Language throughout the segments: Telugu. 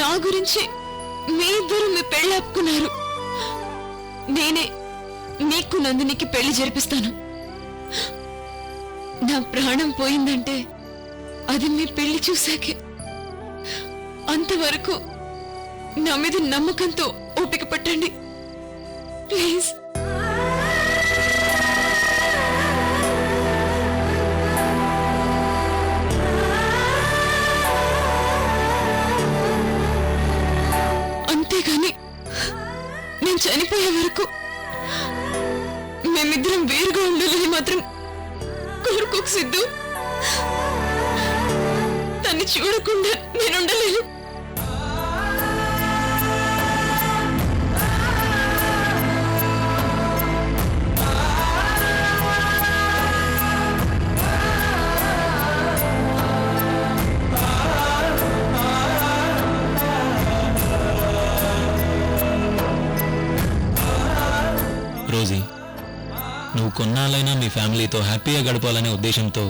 నా గురించి మీ ఇద్దరు మీ పెళ్లి ఆపుకున్నారు. నేనే నీకు నందినికి పెళ్లి జరిపిస్తాను. నా ప్రాణం పోయిందంటే అది మీ పెళ్లి చూశాకే. అంతవరకు నా మీద నమ్మకంతో ఓపిక పట్టండి ప్లీజ్. అంతేగాని నేను చనిపోయే వరకు మేమిద్దరం వేరుగా ఉండాలని మాత్రం కోరుకోకు సిద్ధు. తన్ని చూడకుండా నేనుండలేను. రోజీ, నువ్వు కొన్నాళ్ళైనా మీ ఫ్యామిలీతో హ్యాపీగా గడపాలనే ఉద్దేశంతో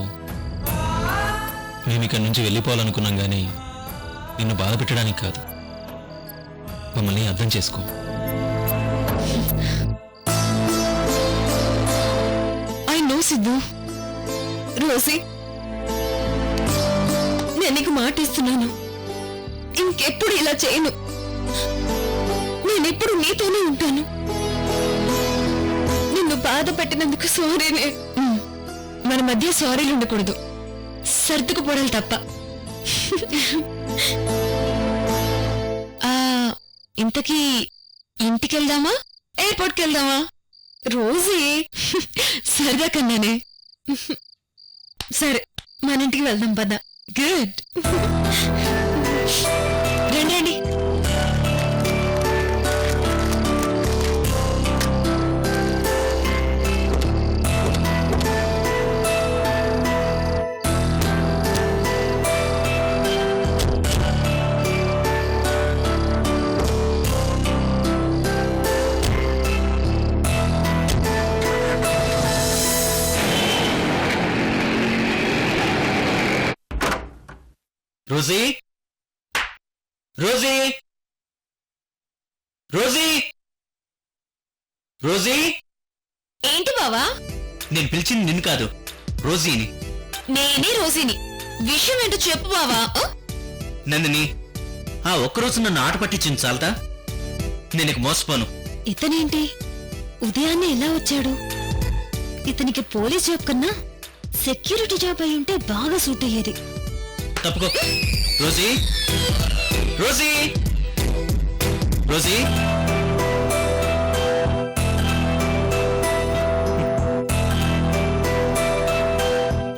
మేము ఇక్కడి నుంచి వెళ్ళిపోవాలనుకున్నాం, కానీ నిన్ను బాధ పెట్టడానికి కాదు. మమ్మల్ని అర్థం చేసుకో. I know Siddhu. రోజీ, నేను నీకు మాట ఇస్తున్నాను, ఇంకెప్పుడు ఇలా చేయను. నేనెప్పుడు నీతోనే ఉంటాను. నిన్ను బాధ పెట్టినందుకు సారీనే. మన మధ్య సారీలు ఉండకూడదు, సర్దుకుపోవడాలు తప్ప. ఇంతకీ ఇంటికెళ్దామా ఎయిర్పోర్ట్కి వెళ్దామా? రోజీ సరదా కన్నానే. సరే, మన ఇంటికి వెళ్దాం పద. గుడ్, రండి రండి. Rosie, Rosie, Rosie, Rosie. ఏంటి బావా? నేను పిలిచింది నిన్ను కాదు, రోజీని. నేనే రోజీని. విషయం ఏంటో చెప్పు బావా. నందిని, ఆ ఒక్కరోజు నన్ను ఆట పట్టించింది చాలతా? నేను మోసపోను. ఇతనేంటి ఉదయాన్నే ఎలా వచ్చాడు? ఇతనికి పోలీస్ జాబ్ కన్నా సెక్యూరిటీ జాబ్ అయి ఉంటే బాగా సూట్ అయ్యేది. తప్పుకో. Rosie, Rosie, Rosie.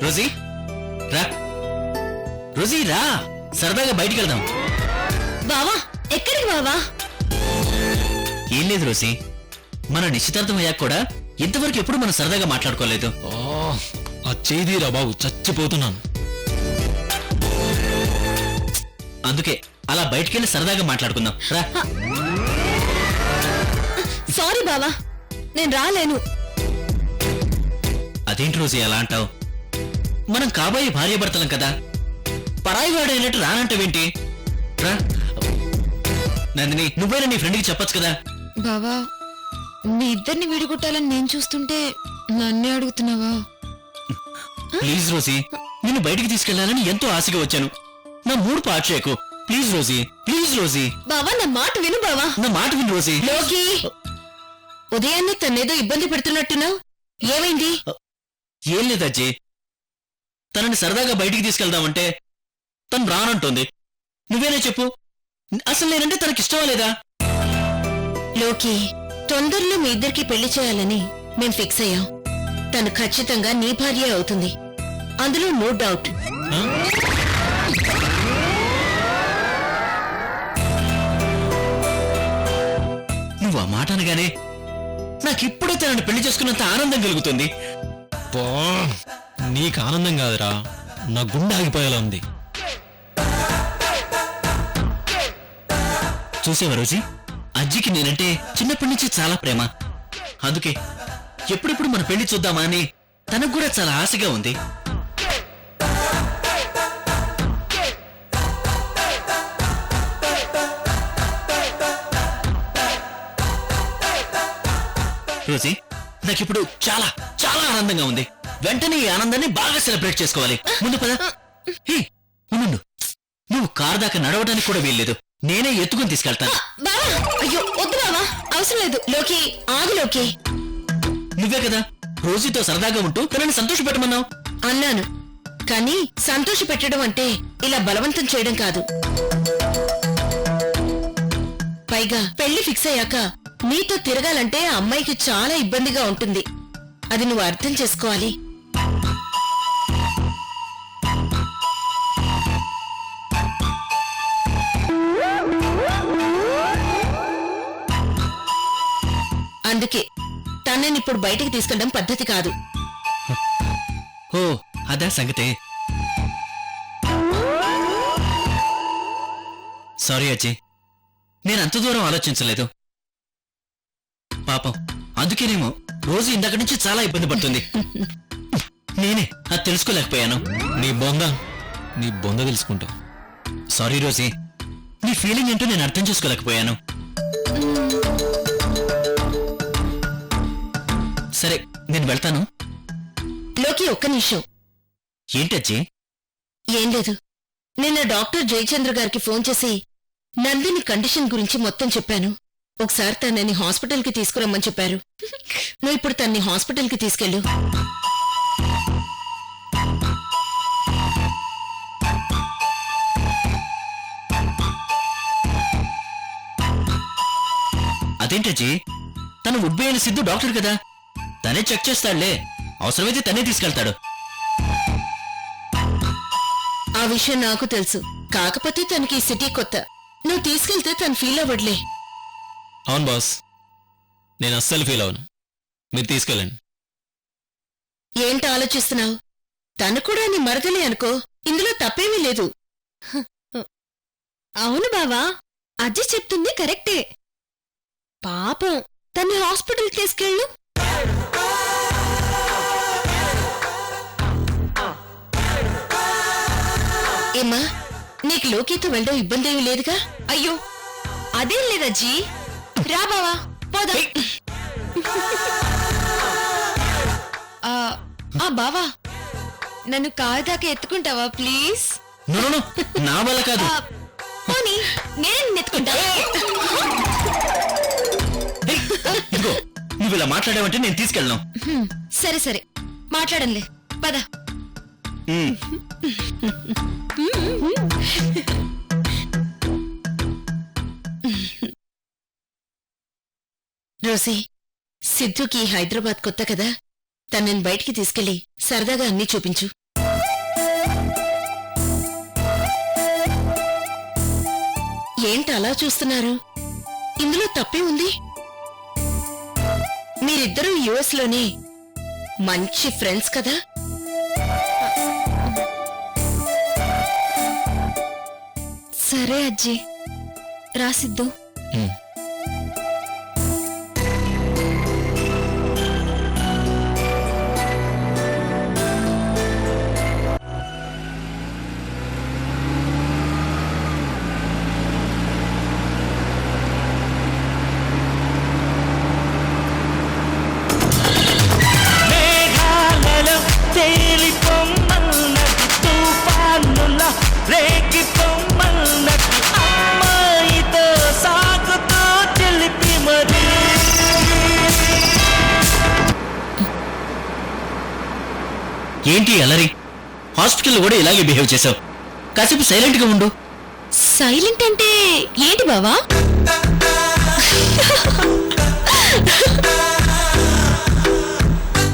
రోజీ రా, రోజీ రా, సరదాగా బయటికి వెళ్దాం. బావా, ఎక్కడికి బావా? ఏం లేదు రోజీ, మన నిశ్చితార్థం అయ్యాక కూడా ఇంతవరకు ఎప్పుడు మనం సరదాగా మాట్లాడుకోలేదు. ఆ చేదీరా బాబు, చచ్చిపోతున్నాను. అందుకే అలా బయటికెళ్ళి సరదాగా మాట్లాడుకుందాం రా. సారీ బావా, నేను రాలేను. అదేంటి రోజీ అలా అంటావు? మనం కాబోయే భార్యాభర్తలం కదా, పరాయి వాడైనట్టు రానంటావేంటి? రా. నందిని, నువ్వైనా నీ ఫ్రెండ్కి చెప్పొచ్చు కదా. బావా, మీ ఇద్దరిని విడిగొట్టాలని నేను చూస్తుంటే నన్నే అడుగుతున్నావా? ప్లీజ్ రోజీ, నిన్ను బయటికి తీసుకెళ్లాలని ఎంతో ఆశగా వచ్చాను. నా మూడు పాటు చేయకు ప్లీజ్ రోజీ, ప్లీజ్ రోజీ. బావా, నా మాట విను బావా. నా మాట విను రోజీ. లోకి, ఉదయాన్నే తనేదో ఇబ్బంది పెడుతున్నట్టున్నావు, ఏమైంది? ఏం లేదు అజ్జీ, తనని సరదాగా బయటికి తీసుకెళ్దామంటే తను రానంటోంది. నువ్వేనే చెప్పు, అసలు నేనంటే తనకిష్టమా లేదా? లోకి, తొందరలో మీ ఇద్దరికి పెళ్లి చేయాలని మేం ఫిక్స్ అయ్యాం. తను ఖచ్చితంగా నీ భార్య అవుతుంది, అందులో నో డౌట్. నువ్వు ఆ మాట అనగానే నాకిప్పుడే తనని పెళ్లి చేసుకున్నంత ఆనందం కలుగుతుంది. నీకు ఆనందం కాదురా, నా గుండె ఆగిపోయేలా ఉంది. చూసేవా రోజీ, అజ్జికి నేనంటే చిన్నప్పటి నుంచి చాలా ప్రేమ. అందుకే ఎప్పుడెప్పుడు మన పెళ్లి చూద్దామా అని తనకు కూడా చాలా ఆశగా ఉంది. రోజీ, నాకిప్పుడు చాలా చాలా ఆనందంగా ఉంది. వెంటనే ఈ ఆనందాన్ని బాగా సెలబ్రేట్ చేసుకోవాలి. ముందు పద. హే, ఉండు. నువ్వు కారు దాకా నడవడానికి కూడా వీల్లేదు. నేనే ఎత్తుకుని తీసుకెళ్తాను. బావా, అయ్యో వద్దు బావా, అవసరం లేదు. లోకి ఆగు. లోకి, నువ్వే కదా రోజీతో సరదాగా ఉంటూ తనని సంతోష పెట్టమన్నావు. అన్నాను, కానీ సంతోష పెట్టడం అంటే ఇలా బలవంతం చేయడం కాదు. పైగా పెళ్లి ఫిక్స్ అయ్యాక నీతో తిరగాలంటే ఆ అమ్మాయికి చాలా ఇబ్బందిగా ఉంటుంది. అది నువ్వు అర్థం చేసుకోవాలి. అందుకే తనని ఇప్పుడు బయటికి తీసుకెళ్ళడం పద్ధతి కాదు. ఓ, అదా సంగతే. సారీ అజ్జీ, నేనంత దూరం ఆలోచించలేదు. పాపం అందుకేనేమో రోజు ఇందాక నుంచి చాలా ఇబ్బంది పడుతుంది. నేనే అది తెలుసుకోలేకపోయాను. నీ బొంద తెలుసుకుంటావు. సారీ రోజీ, నీ ఫీలింగ్ ఏంటో నేను అర్థం చేసుకోలేకపోయాను. సరే, నేను వెళ్తాను. లోకి ఒక్క నిమిషం. ఏంటజ్జీ? ఏం లేదు, నిన్న డాక్టర్ జయచంద్ర గారికి ఫోన్ చేసి నందిని కండిషన్ గురించి మొత్తం చెప్పాను. ఒకసారి తనని హాస్పిటల్కి తీసుకురమ్మని చెప్పారు. నువ్వు ఇప్పుడు తన్ని హాస్పిటల్కి తీసుకెళ్ళు. అదేంటజ్జీ, తను ఉడ్బి అయిన సిద్ధు డాక్టర్ కదా, తనే చెక్ చేస్తాడులే. అవసరమైతే తనే తీసుకెళ్తాడు. ఆ విషయం నాకు తెలుసు. కాకపోతే తనకి ఈ సిటీ కొత్త. నువ్వు తీసుకెళ్తే తను ఫీల్ అవ్వడ్లే. అవును బాస్, నేను అస్సలు ఫీల్ అవును. మీరు తీసుకెళ్ళండి. ఏంటి ఆలోచిస్తున్నావు? తను కూడా నీ మరదలే అనుకో, ఇందులో తప్పేమీ లేదు. అవును బావా, అజ్జి చెప్తుంది కరెక్టే. పాపం తన్ని హాస్పిటల్ తీసుకెళ్ళు. ఏమ్మా, నీకు లోకితో వెళ్ళడం ఇబ్బంది ఏమీ లేదుగా? అయ్యో అదేం లేదజ్జీ, రా బావా పోదా. బావా, నన్ను కారు దాకా ఎత్తుకుంటావా ప్లీజ్? నో, నో, నా వల్ల కాదు. పోనీ నేను ఎత్తుకుంటా. ఇదిగో, నువ్వు ఇలా మాట్లాడావంటే నేను తీసుకెళ్ళను. సరే సరే, మాట్లాడంలే పద. రోసీ, సిద్ధుకి హైదరాబాద్ కొత్త కదా, తనని బయటికి తీసుకెళ్లి సరదాగా అన్నీ చూపించు. ఏంటి అలా చూస్తున్నారు? ఇందులో తప్పే ఉంది. మీరిద్దరూ యుఎస్ లోనే మంచి ఫ్రెండ్స్ కదా. సరే అజ్జీ, రాసిద్దు. ఏంటి అలరి? హాస్పిటల్లో కూడా ఇలాగే బిహేవ్ చేశావు. కాసేపు సైలెంట్ గా ఉండు. సైలెంట్ అంటే ఏంటి బావా?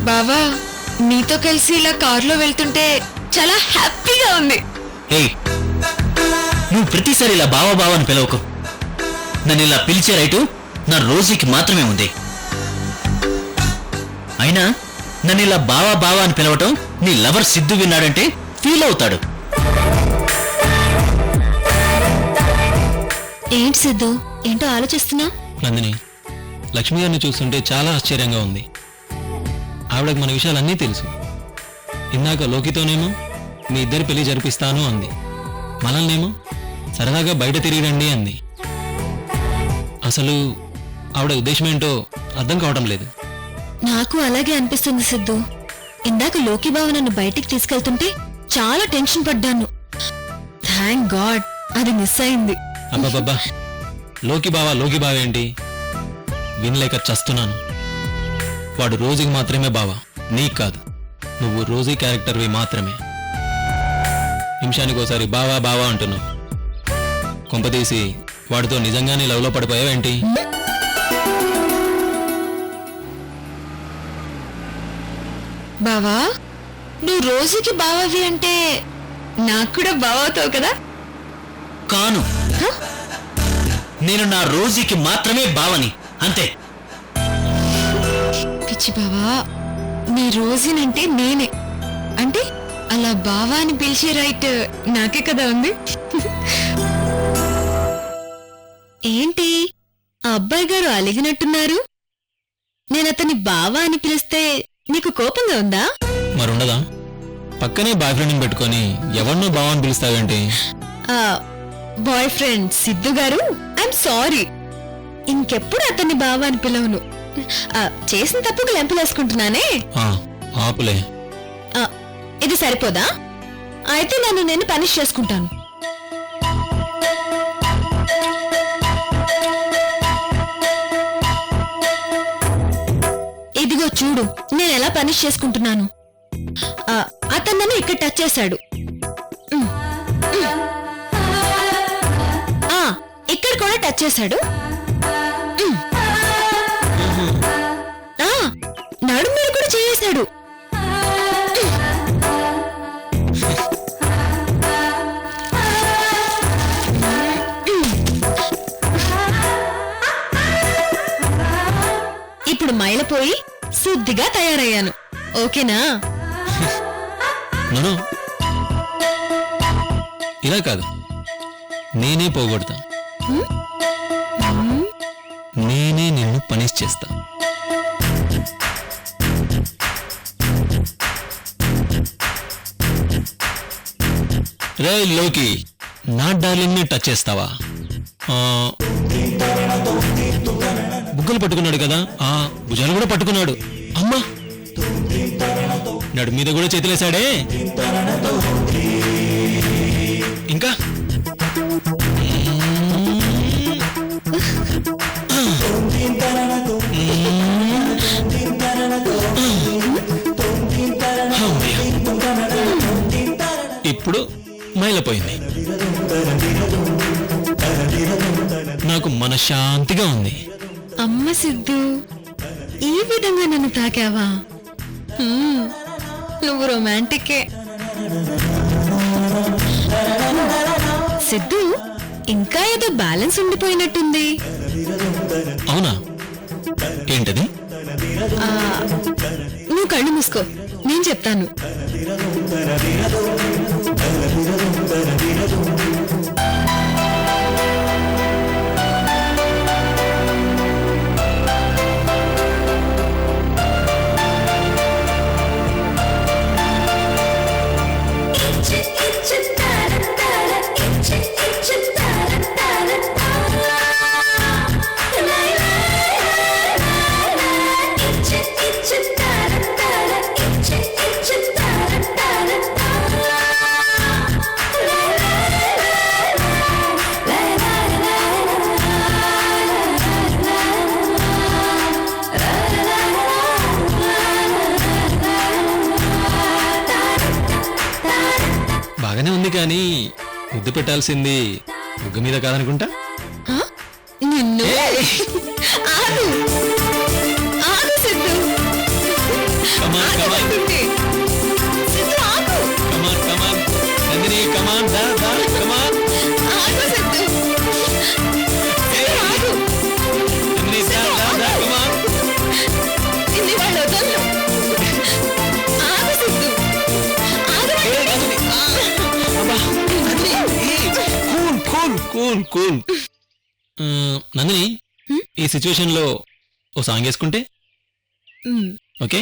బావా, నీతో కలిసి ఇలా కారులో వెళ్తుంటే చాలా హ్యాపీగా ఉంది. ఏయ్, నువ్వు ప్రతిసారి ఇలా బావా బావా అని పిలవకు. నన్ను ఇలా పిలిచే రైటు నా రోజీకి మాత్రమే ఉంది. అయినా నన్ను ఇలా బావా బావా అని పిలవటం నీ లవర్ సిద్ధు విన్నాడంటే ఫీల్ అవుతాడు. ఏంటి సిద్ధు, ఏంటో ఆలోచిస్తున్నా? నందిని, లక్ష్మి గారిని చూస్తుంటే చాలా ఆశ్చర్యంగా ఉంది. ఆవిడకి మన విషయాలన్నీ తెలుసు. ఇందాక లోకితోనేమో మీ ఇద్దరి పెళ్లి జరిపిస్తాను అంది. మనల్నేమో సరదాగా బయట తిరిగిరండి అంది. అసలు ఆవిడ ఉద్దేశం ఏంటో అర్థం కావడం లేదు. నాకు అలాగే అనిపిస్తుంది సిద్ధు. ఇందాక లోకి బావ నన్ను బయటికి తీసుకెళ్తుంటే చాలా టెన్షన్ పడ్డాను. థ్యాంక్ గాడ్ అది మిస్ అయింది. అబ్బాబ్బా, లోకి బావ ఏంటి? వినలేక చస్తున్నాను. వాడు రోజుకి మాత్రమే బావా, నీకు కాదు. నువ్వు రోజీ క్యారెక్టర్వి మాత్రమే. నిమిషానికి ఒకసారి బావా బావా అంటున్నావు. కొంపతీసి వాడితో నిజంగానే లవ్లో పడిపోయావేంటి? బావా, నువ్వు రోజుకి బావవి అంటే నాకు కూడా బావవుతావు కదా? కాను, నేను నా రోజీకి మాత్రమే బావని, అంతే. పిచ్చి బావా, నీ రోజునంటే నేనే. అంటే అలా బావా అని పిలిచే రైట్ నాకే కదా ఉంది. ఏంటి ఆ అబ్బాయి గారు అలిగినట్టున్నారు? నేను అతన్ని బావా అని పిలిస్తే నీకు కోపంగా ఉందా? మరుండదా? పక్కనే బాయ్ ఫ్రెండ్ని పెట్టుకొని ఎవరినో బావ అని పిలుస్తావేంటి? బాయ్ ఫ్రెండ్ సిద్ధు గారు, ఐఎమ్ సారీ. ఇంకెప్పుడు అతన్ని బావా అని పిలవను. చేసిన తప్పుకు లెంపలేసుకుంటున్నానే. ఆపులే. ఇది సరిపోదా? అయితే నన్ను నేను పనిష్ చేసుకుంటాను. ఇదిగో చూడు నేను ఎలా పనిష్ చేసుకుంటున్నాను. అతను నన్ను ఇక్కడ టచ్ చేశాడు. ఇక్కడ కూడా టచ్ చేశాడు. నడు మీద కూడా చేశాడు. ఇప్పుడు మైలపోయి శుద్ధిగా తయారయ్యాను. ఓకేనా? నన్ను ఇలా కాదు, నేనే పోగొడతా. నేనే నిన్ను పనిష్ చేస్తా. రే లోకి, నా డార్లింగ్ ని టచ్ చేస్తావా? బుగ్గలు పట్టుకున్నాడు కదా, భుజాలు కూడా పట్టుకున్నాడు. అమ్మా, నడు మీద కూడా చేతులేశాడే. ఇంకా ఇప్పుడు మైలపోయింది. నాకు మనశ్శాంతిగా ఉంది. అమ్మ సిద్ధు, ఈ విధంగా నన్ను తాకావా? నువ్వు రొమాంటికే. సిద్ధు, ఇంకా ఏదో బ్యాలెన్స్ ఉండిపోయినట్టుంది. అవునా? ఏంటది? నువ్వు కళ్ళు మూసుకో, నేను చెప్తాను. బాగానే ఉంది, కానీ ముద్దు పెట్టాల్సింది ముగ్గు మీద కాదనుకుంటా. నిన్ను ఆగు, ఆగు సిద్ధు. కమాన్ కమాన్ సిద్ధు, ఆగు. కమాన్ కమాన్ నందిని, కమాన్ దా దా కమాన్. ఆగు సిద్ధు. ఆగు. నందిని దా దా దా కమాన్. ఇన్ని వాళ్ళు వదలను. ఆగు సిద్ధు. Cool cool. నందిని, ఈ సిచ్యువేషన్ లో ఓ సాంగ్ వేసుకుంటే ఓకే?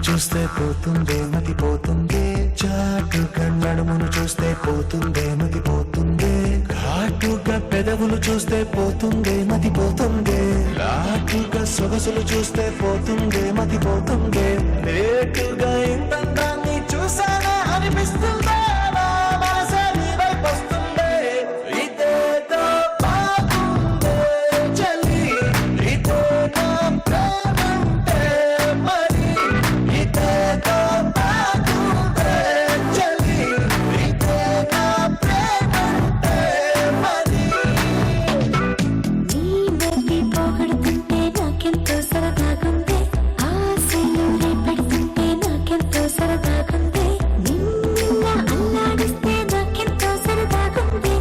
చూస్తే పోతుందే మతి పోతుందే చాటుగా నడుమును చూస్తే పోతుందే మతి పోతుందే ఘాటుగా పెదవులు చూస్తే పోతుందే మతి పోతుందే ఘాటుగా సొగసులు చూస్తే పోతుందే మతి పోతుందే లేటుగా ఇంతందాన్ని చూసానా అనిపిస్తుందా నా మనసే నీ వైపు వస్తుందే ఇదేదో బాగుందే చలి ఇదే నా ప్రేమంటే మరి ఇదేదో బాగుందే చలి ఇదే నా ప్రేమంటే మరి నీ బేబీ పొగడుతుంటే నాకెంతో సరదాగుంది ఆశలు రేపెడుతుంటే నాకెంతో సరదాగుంది నిన్న అల్లాడిస్తే నాకెంతో సరదాగుంది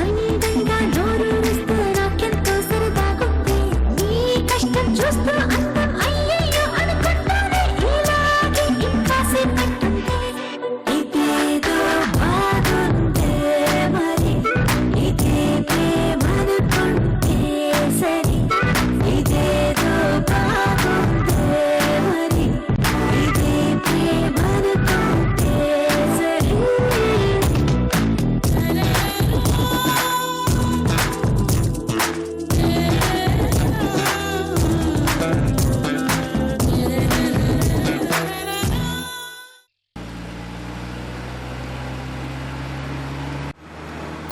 అందంగా నోరూరిస్తే నాకెంతో సరదాగుంది నీ కష్టం చూస్తూ అందం అయ్యయ్యో అనుకుంటానే ఇలాగే ఇంకాసేపట్టుంటే ఇదేదో బాగుందే మరి ఇదే ప్రేమనుకుంటే సరి ఇదేదో బాగుందే మరి ఇదే ప్రేమనుకుంటే సరి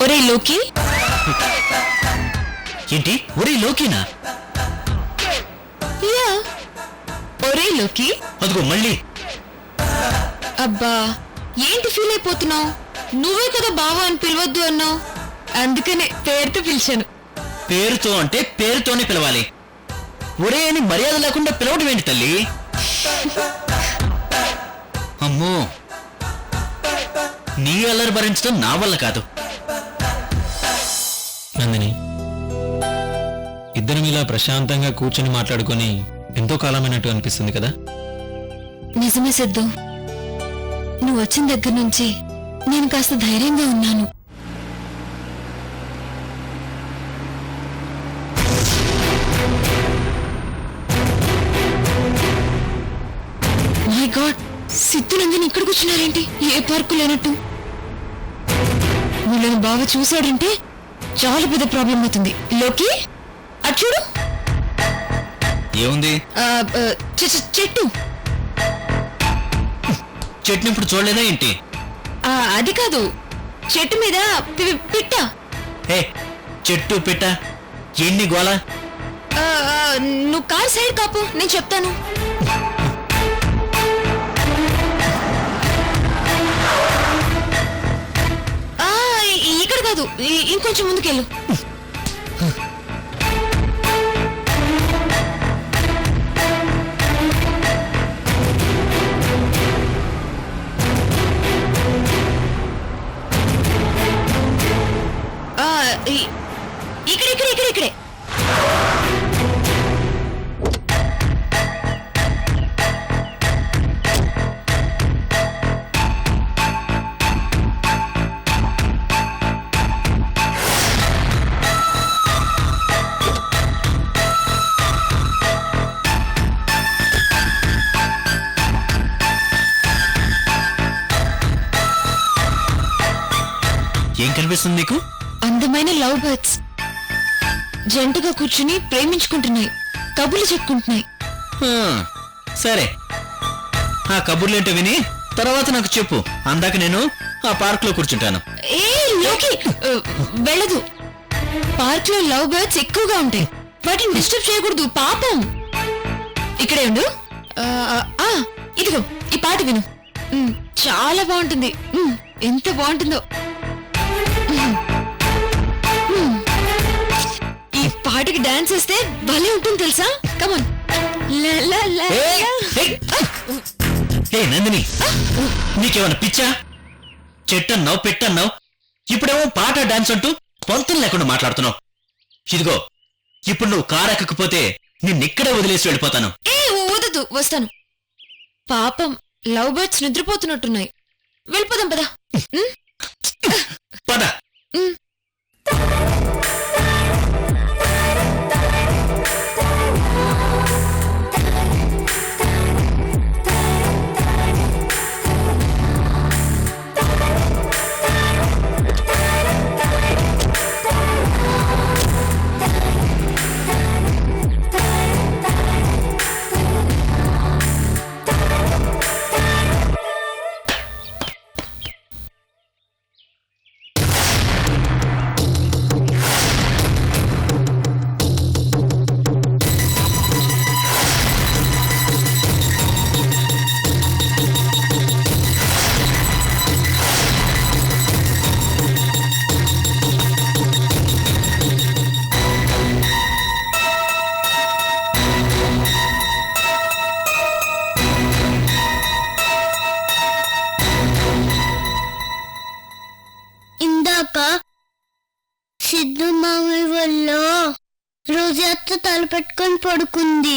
ఒరే లోకి, ఏంటి ఒరే లోకినా? యా ఒరే లోకి. అదిగో మళ్ళీ. అబ్బా ఏంటి ఫీల్ అయిపోతున్నావు? నువ్వే కదా బావా అని పిలవద్దు అన్నావు, అందుకనే పేరుతో పిలిచాను. పేరుతో అంటే పేరుతోనే పిలవాలి. ఒరే అని మర్యాద లేకుండా పిలవడం ఏంటి తల్లి? అమ్మో, నీ అల్లరి భరించడం నా వల్ల కాదు. నందిని, ఇద్దరం ఇలా ప్రశాంతంగా కూర్చొని మాట్లాడుకొని ఎంతో కాలమైనట్టు అనిపిస్తుంది కదా. నిజమే సిద్ధు, నువ్వు వచ్చిన దగ్గర నుంచి నేను కాస్త ధైర్యంగా ఉన్నాను. మై గాడ్, సిద్ధు నందిని ఇక్కడ కూర్చున్నారేంటి? ఏ పార్కు లేనట్టు. వీళ్ళని బాగా చూశాడంటే చాలా పెద్ద ప్రాబ్లం అవుతుంది. లోకి అటు చూడు. ఏముంది? చెట్టు. చెట్టుని ఇప్పుడు చూడలేదా ఏంటి? అది కాదు, చెట్టు మీద పిట్ట. ఏ చెట్టు పిట్ట ఎన్ని గోళ? నువ్వు కార్ సైడ్ కాపు, నేను చెప్తాను. ఇక్కడ కాదు, ఇంకొంచెం ముందుకెళ్ళు. ఇక్కడే. ఏం కనిపిస్తుంది నీకు? అందమైన లవ్ బర్డ్స్ జంటగా కూర్చుని ప్రేమించుకుంటున్నాయి, కబుర్లు చెప్పుకుంటున్నాయి. సరే, ఆ కబుర్లేంటో విని తర్వాత నాకు చెప్పు. అందాక నేను ఆ పార్క్ లో కూర్చుంటాను. ఏ లోకి, వెళ్ళదు. పార్క్ లో లవ్ బర్డ్స్ ఎక్కువగా ఉంటాయి, వాటిని డిస్టర్బ్ చేయకూడదు, పాపం. ఇక్కడే ఉండు. ఇదిగో ఈ పాట విను. చాలా బాగుంటుంది. ఎంత బాగుంటుందో. ఈ పాటకి డాన్స్ చేస్తే భలే ఉంటుంది తెలుసా. కమాన్. ఏ నందిని, నీకేమన్నా పిచ్చా? చెట్టన్నావు పెట్టన్నావు, ఇప్పుడేమో పాట డాన్స్ అంటూ పొంతం లేకుండా మాట్లాడుతున్నావు. ఇదిగో ఇప్పుడు నువ్వు కారు ఎక్కకపోతే నిన్నిక్కడే వదిలేసి వెళ్ళిపోతాను. ఏ వదదు, వస్తాను. పాపం లవ్ బర్డ్స్ నిద్రపోతున్నట్టున్నాయి, వెళ్ళిపోదాం పదా. పద. రోజు అత్త తల పెట్టుకొని పడుకుంది